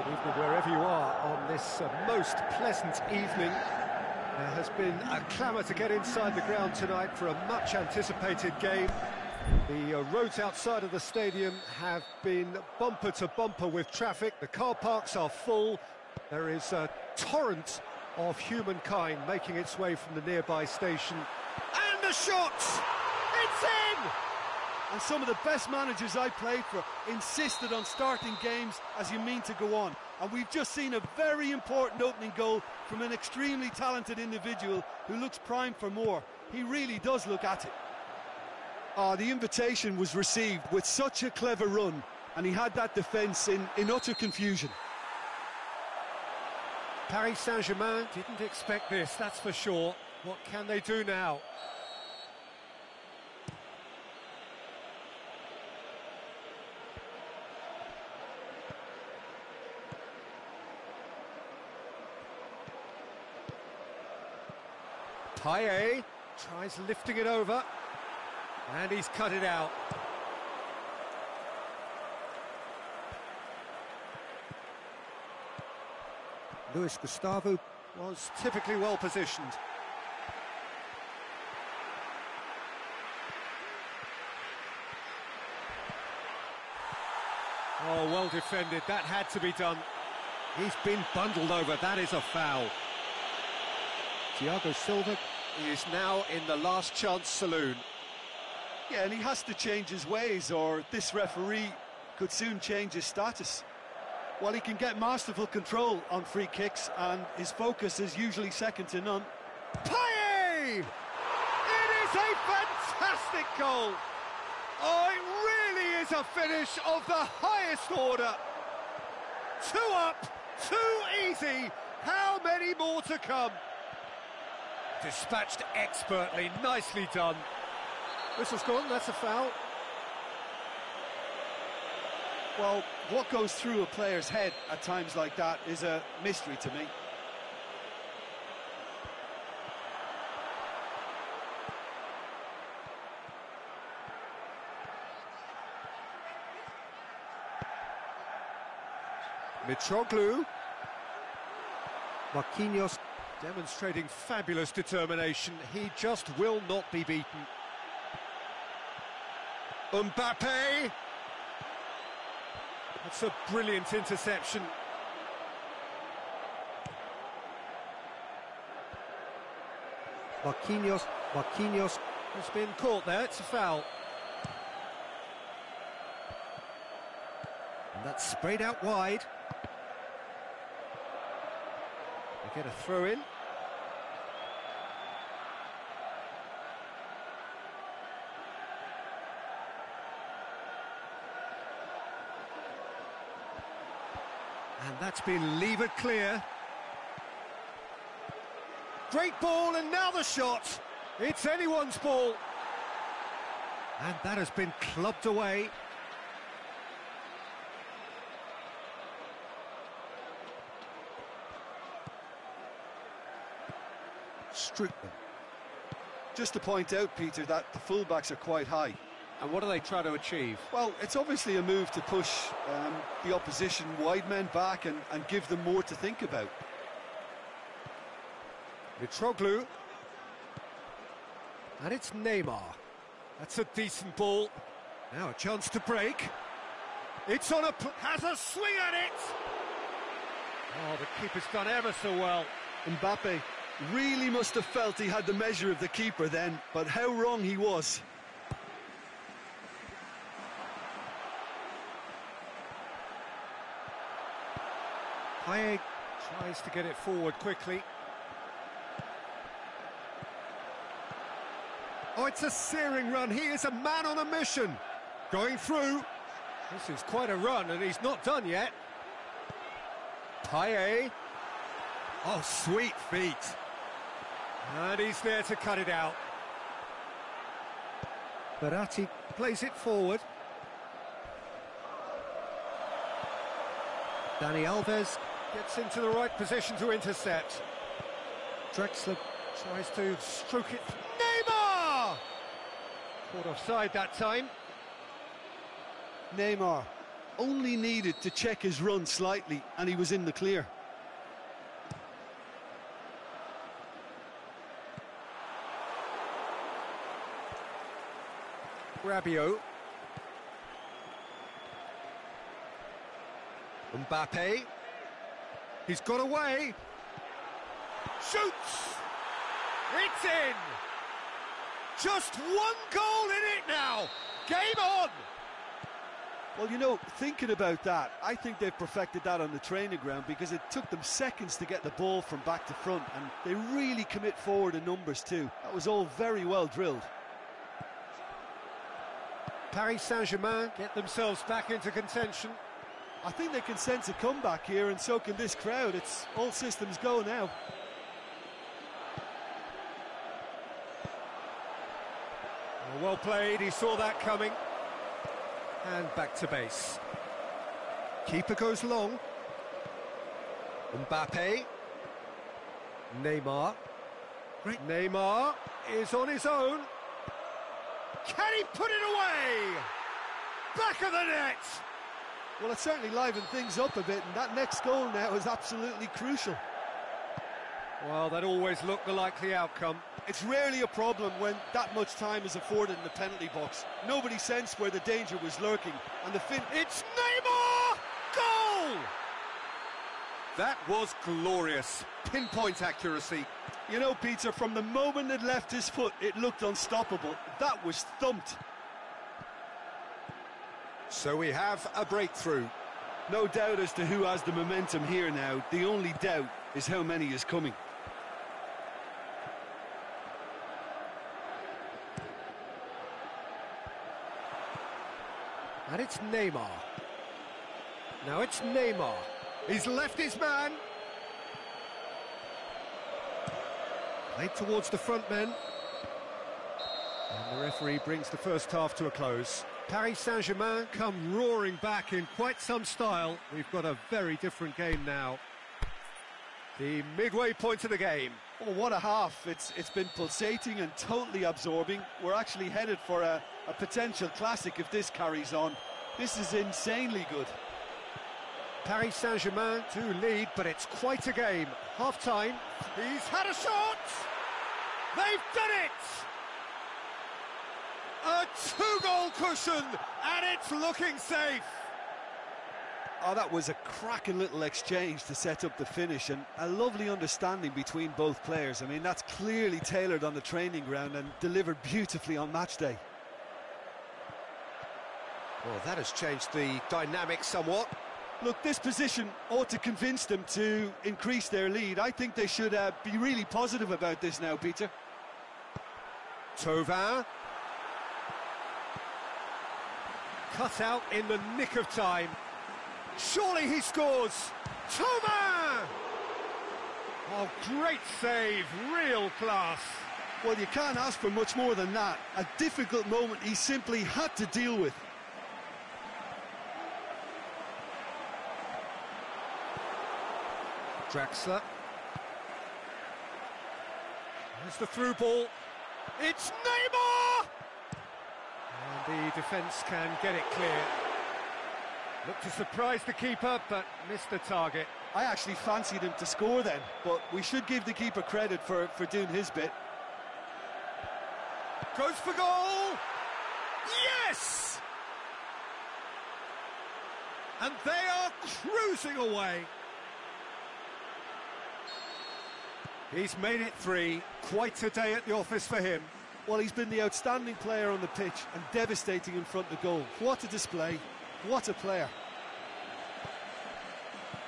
Good evening wherever you are on this most pleasant evening. There has been a clamour to get inside the ground tonight for a much-anticipated game. The roads outside of the stadium have been bumper to bumper with traffic. The car parks are full. There is a torrent of humankind making its way from the nearby station. And the shot! It's in! And some of the best managers I played for insisted on starting games as you mean to go on. And we've just seen a very important opening goal from an extremely talented individual who looks primed for more. He really does look at it. The invitation was received with such a clever run, and he had that defence in utter confusion. Paris Saint-Germain didn't expect this, that's for sure. What can they do now? Payet tries lifting it over, and he's cut it out. Luis Gustavo was typically well positioned. Oh, well defended, that had to be done. He's been bundled over, that is a foul. Thiago Silva is now in the last chance saloon. Yeah, and he has to change his ways, or this referee could soon change his status. Well, he can get masterful control on free kicks, and his focus is usually second to none. Payet! It is a fantastic goal! Oh, it really is a finish of the highest order. 2 up, 2 easy. How many more to come? Dispatched expertly, nicely done. Whistle's gone, that's a foul. Well, what goes through a player's head at times like that is a mystery to me. Mitroglou. Marquinhos demonstrating fabulous determination. He just will not be beaten. Mbappe. That's a brilliant interception. Marquinhos has been caught there, it's a foul. And that's sprayed out wide. They get a throw in. And that's been levered clear. Great ball, and now the shot. It's anyone's ball. And that has been clubbed away. Strootman. Just to point out, Peter, that the fullbacks are quite high. And what do they try to achieve? Well, it's obviously a move to push the opposition wide men back and give them more to think about. Mitroglou. And it's Neymar. That's a decent ball. Now a chance to break. It's on has a swing at it! Oh, the keeper's done ever so well. Mbappe really must have felt he had the measure of the keeper then, but how wrong he was. Payet tries to get it forward quickly. Oh, it's a searing run. He is a man on a mission. Going through. This is quite a run, and he's not done yet. Payet. Oh, sweet feet. And he's there to cut it out. Verratti plays it forward. Dani Alves gets into the right position to intercept. Drexler tries to stroke it. Neymar! Caught offside that time. Neymar, only needed to check his run slightly and he was in the clear. Rabiot. Mbappe. He's got away. Shoots! It's in! Just one goal in it now! Game on! Well, you know, thinking about that, I think they've perfected that on the training ground because it took them seconds to get the ball from back to front, and they really commit forward in numbers too. That was all very well drilled. Paris Saint-Germain get themselves back into contention. I think they can sense a comeback here, and so can this crowd. It's all systems go now. Well played, he saw that coming. And back to base. Keeper goes long. Mbappe. Neymar. Great. Neymar is on his own. Can he put it away? Back of the net! Well, it certainly livened things up a bit, and that next goal now is absolutely crucial. Well, that always looked the likely outcome. It's rarely a problem when that much time is afforded in the penalty box. Nobody sensed where the danger was lurking, and the It's Neymar! Goal! That was glorious. Pinpoint accuracy. You know, Peter, from the moment it left his foot, it looked unstoppable. That was thumped. So we have a breakthrough. No doubt as to who has the momentum here now. The only doubt is how many is coming. And it's Neymar. Now it's Neymar. He's left his man. Played towards the front men. And the referee brings the first half to a close. Paris Saint-Germain come roaring back in quite some style. We've got a very different game now. The midway point of the game. Oh, what a half. It's been pulsating and totally absorbing. We're actually headed for a potential classic if this carries on. This is insanely good. Paris Saint-Germain to lead, but it's quite a game. Half-time. He's had a shot! They've done it! A two-goal cushion, and it's looking safe. Oh, that was a cracking little exchange to set up the finish, and a lovely understanding between both players. I mean, that's clearly tailored on the training ground and delivered beautifully on match day. Well, that has changed the dynamic somewhat. Look, this position ought to convince them to increase their lead. I think they should be really positive about this now, Peter. Thauvin. Cut out in the nick of time. Surely he scores! Thauvin! Oh, great save, real class. Well, you can't ask for much more than that. A difficult moment he simply had to deal with. Draxler. There's the through ball. It's Neymar! And the defence can get it clear. Looked to surprise the keeper, but missed the target. I actually fancied him to score then, but we should give the keeper credit for doing his bit. Goes for goal! Yes! And they are cruising away. He's made it 3. Quite a day at the office for him. Well, he's been the outstanding player on the pitch and devastating in front of goal. What a display. What a player.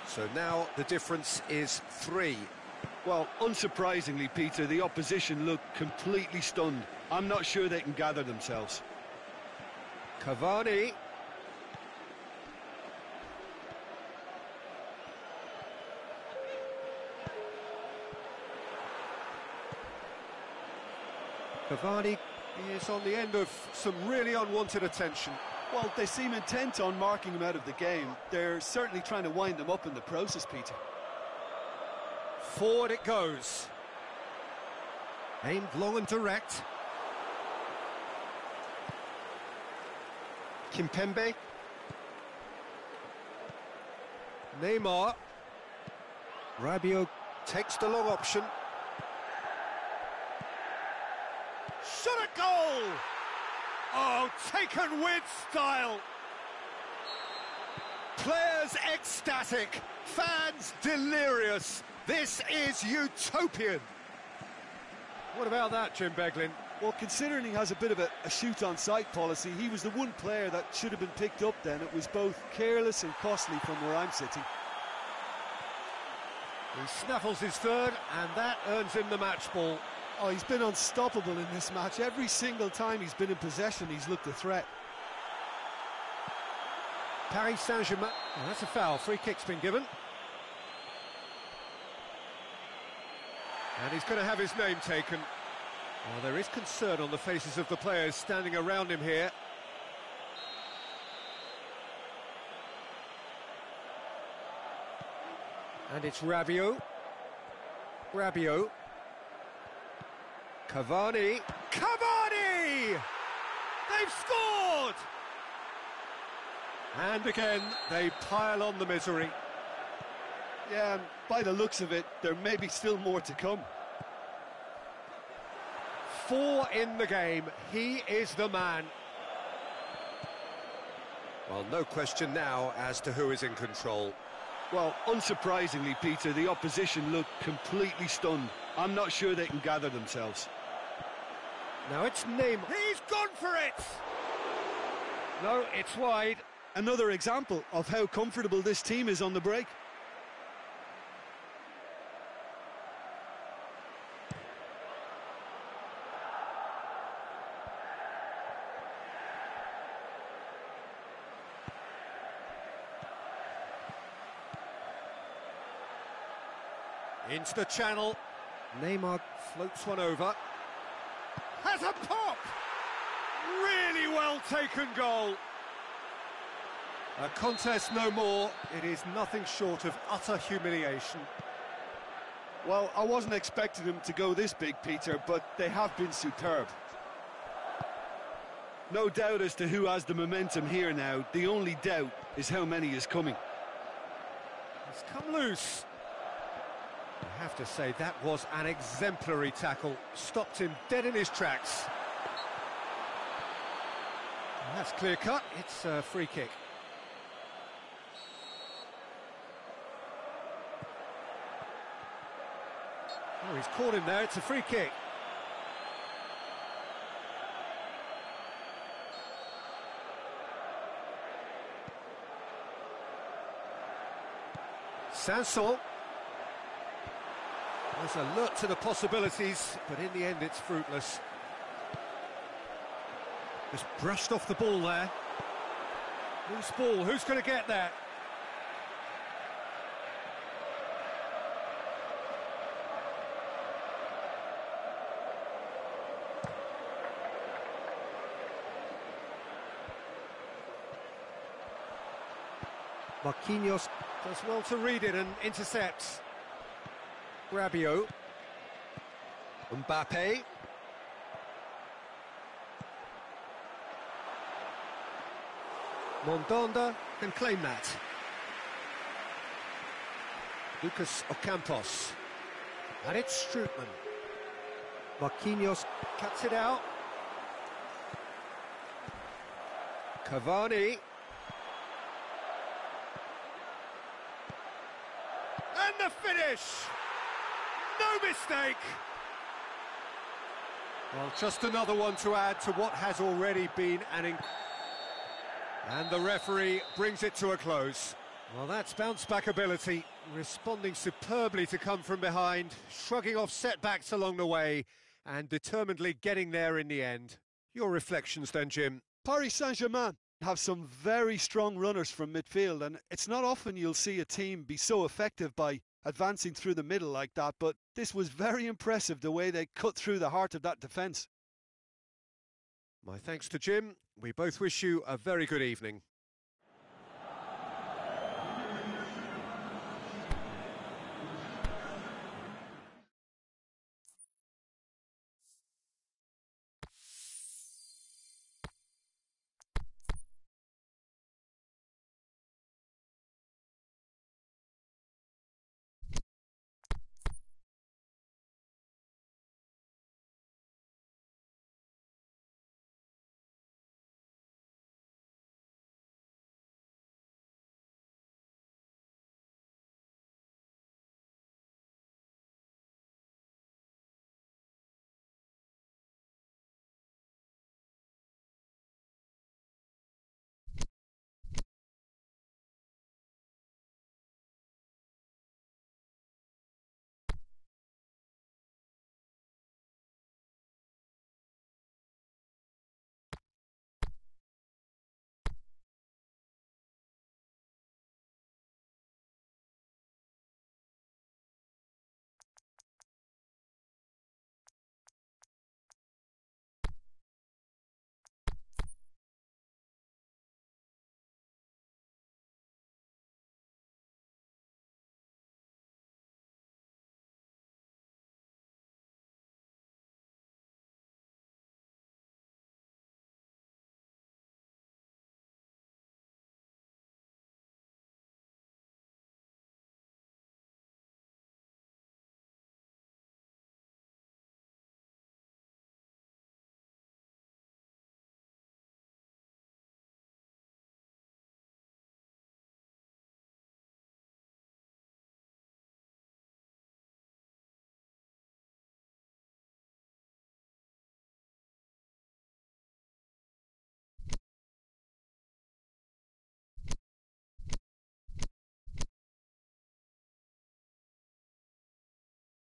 So now the difference is 3. Well, unsurprisingly, Peter, the opposition look completely stunned. I'm not sure they can gather themselves. Cavani. Cavani is on the end of some really unwanted attention. Well, they seem intent on marking him out of the game. They're certainly trying to wind them up in the process, Peter. Forward it goes. Aimed long and direct. Kimpembe. Neymar. Rabiot takes the long option. Shot at goal! Oh, taken with style. Players ecstatic, fans delirious. This is utopian. What about that, Jim Beglin? Well, considering he has a bit of a shoot-on-sight policy, he was the one player that should have been picked up then. It was both careless and costly from where I'm sitting. He snaffles his third, and that earns him the match ball. Oh, he's been unstoppable in this match. Every single time he's been in possession, he's looked a threat. Paris Saint-Germain. Oh, that's a foul. Free kick's been given. And he's going to have his name taken. Oh, there is concern on the faces of the players standing around him here. And it's Rabiot. Rabiot. Cavani. Cavani! They've scored! And again, they pile on the misery. Yeah, and by the looks of it, there may be still more to come. 4 in the game. He is the man. Well, no question now as to who is in control. Well, unsurprisingly, Peter, the opposition look completely stunned. I'm not sure they can gather themselves. Now it's Neymar. He's gone for it! No, it's wide. Another example of how comfortable this team is on the break. Into the channel. Neymar floats one over. Has a pop! Really well taken goal. A contest no more. It is nothing short of utter humiliation. Well, I wasn't expecting them to go this big, Peter, but they have been superb. No doubt as to who has the momentum here now. The only doubt is how many is coming. He's come loose. I have to say, that was an exemplary tackle. Stopped him dead in his tracks. And that's clear cut. It's a free kick. Oh, he's caught him there. It's a free kick. Sanson. There's alert to the possibilities, but in the end it's fruitless. Just brushed off the ball there. Loose ball, who's going to get there? Marquinhos does well to read it and intercepts. Rabiot. Mbappe. Mondonda can claim that. Lucas Ocampos. And it's Strootman. Marquinhos cuts it out. Cavani. And the finish! No mistake! Well, just another one to add to what has already been an... And the referee brings it to a close. Well, that's bounce-back ability, responding superbly to come from behind, shrugging off setbacks along the way, and determinedly getting there in the end. Your reflections then, Jim? Paris Saint-Germain have some very strong runners from midfield, and it's not often you'll see a team be so effective by advancing through the middle like that, but this was very impressive the way they cut through the heart of that defence. My thanks to Jim. We both wish you a very good evening.